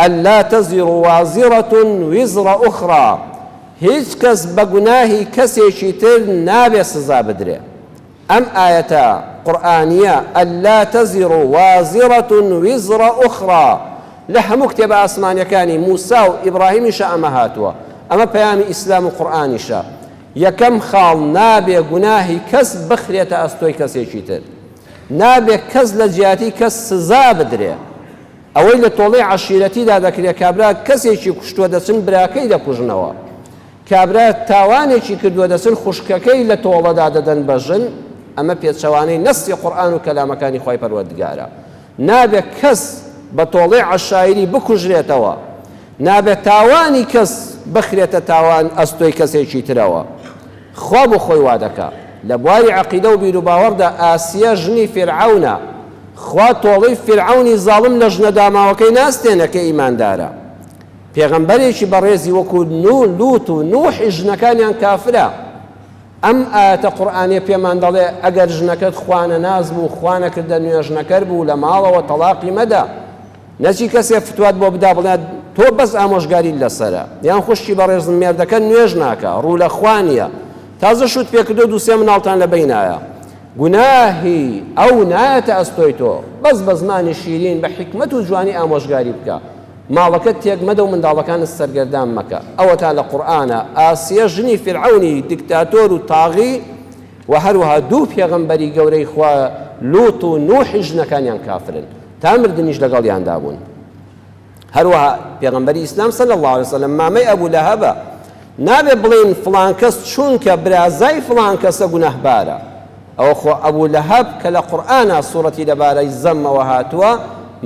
ئەللا تەزیڕ وازیڕەتون ویزڕە ئوخرا، هیچ کەس بە گوناهی کەسێکی تر نابێ سزا بدرێ. ئەم ئایەتە قورئانیە ئەللا تەزیڕ وازیڕەتون ویزڕە ئوخرا لە هەموو کتێبە ئاسمانیەکانی موسا و ئیبراهیمیشە ئەمە هاتووە. ئەمە پەیامی ئیسلام و قورئانیشە. یەکەم خاڵ نابێ گوناهی کەس بخرێتە ئەستۆی کەسێکی تر، نابێ کەس لە جیاتی کەس سزا بدرێ. ئەوەی لە تۆڵەی عەشیرەتیدا دەکرێت کابرا کەسێکی کوشتووە دەچن براکەی دەکوژنەوە، کابرا تاوانێکی کردووە دەچن خوشکەکەی لە تۆڵەدا دەدەن بەژن. ئەمە پێچەوانەی نەسی قورئان و کەلامەکانی خۆی پەروەردگارە. نابێت کەس بە تۆڵەی عەشایری بکوژرێتەوە، نابێت تاوانی کەس بخرێتە تاوان ئەستۆی کەسێکی ترەوە. خوا بۆ خۆی وا دەکا لە بواری عەقیدە و بیر و باوەڕدا ئاسیە ژنی فیرعەونە، خوا تۆڵەی فیرعەونی زاڵم لە ژنە داماوەکەی ناستێنە کە ئیماندارە. پێغەمبەرێکی بەڕێزی وەکو لووت و نوحی ژنەکانیان کافرە. ئەم ئاەتە قورئانیە پێمان دەڵێ ئەگەر ژنەکەت خوانە ناز بوو، خوانە کردە نوێژنەکەر بوو، لە ماڵەوە تەلاقی مەدە. نەچی کەسێ فتوات بۆ بدا بڵێت تۆ بەس ئامۆژگاری لەسەرە، یان خوشتی بەڕێزم مێردەکە نوێژ ناکە، ڕوو لە خوانیە، تازە شوت پێکردو دووسێ مناڵتان لە بەینایە. گوناهی ئەو نایەتە ئەستۆی تۆ، بەس بە زمانی شیرین بە حیکمەت و جوانی ئامۆژگاری بکە، ماڵەکەت تێک مەدە و منداڵەکانت سەرگەردان مەکە. ئەوە تا لە قورئانە. ئاسیە ژنی فیرعەونی دیکتاتۆر و تاغی و هەروەها دوو پێغەمبەری گەورەی خوا لووت و نوحی ژنەکانیان کافرن، تا مردنیش لەگەڵیاندا بوون. هەروەها پێغەمبەری ئیسلام صلی الله علیه وسلم مامەی ئەبوو لەهەبە، نابێ بڵێن فڵان کەس چونکە برازای فڵان کەسە گوناهبارە. ئەوە خۆ ئەبوو لەهەب کە لە قورئانە سوورەتی لەبارەی زەممەوە هاتووە،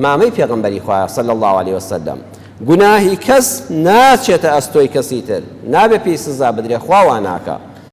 مامەی پێغەمبەری خوایە صلی الله علیه وسلم. گوناهی کەس ناچێتە ئەستۆی کەسی تر، نابێ پێی سزا بدرێ، خوا وا ناکە.